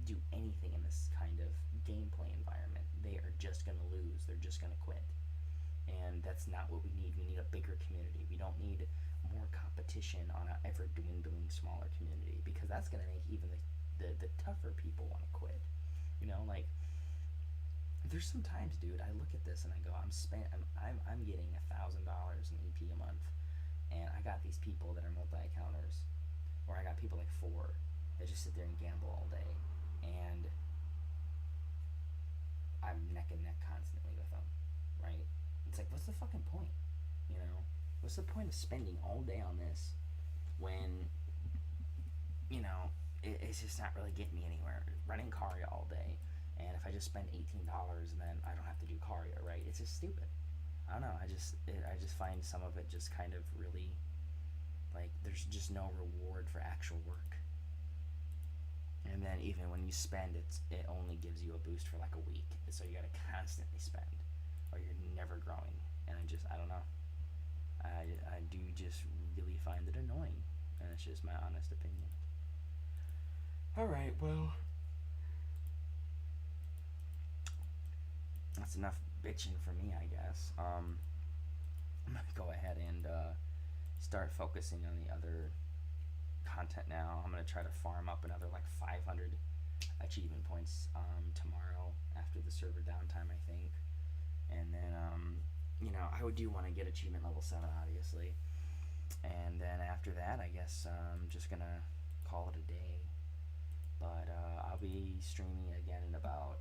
do anything in this kind of gameplay environment. They are just going to lose. They're just going to quit. And that's not what we need. We need a bigger community. We don't need more competition on an ever-dwindling smaller community, because that's going to make even the tougher people want to quit. There's sometimes, dude, I look at this and I go, I'm getting $1,000 in EP a month, and I got these people that are multi-accounters, or I got people like 4 that just sit there and gamble all day, and I'm neck and neck constantly with them, right? It's like, what's the fucking point? What's the point of spending all day on this when, it's just not really getting me anywhere. Running Caria all day, and if I just spend $18 and then I don't have to do Caria, right? It's just stupid. I don't know. I just find some of it just kind of really, like, there's just no reward for actual work. And then even when you spend, it only gives you a boost for like a week, so you gotta constantly spend, or you're never growing. And I don't know. I do just really find it annoying, and it's just my honest opinion. Alright, well, that's enough bitching for me, I guess. I'm gonna go ahead and start focusing on the other content now. I'm gonna try to farm up another like 500 achievement points tomorrow after the server downtime, I think. And then I do want to get achievement level 7, obviously. And then after that, I guess I'm just gonna call it a day. But I'll be streaming again in about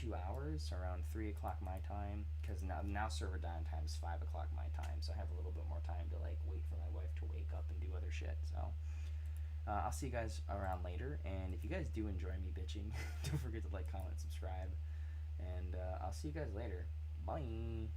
2 hours, around 3 o'clock my time, because now server downtime is 5 o'clock my time, so I have a little bit more time to like wait for my wife to wake up and do other shit. So I'll see you guys around later, and if you guys do enjoy me bitching, don't forget to like, comment, subscribe, and I'll see you guys later. Bye.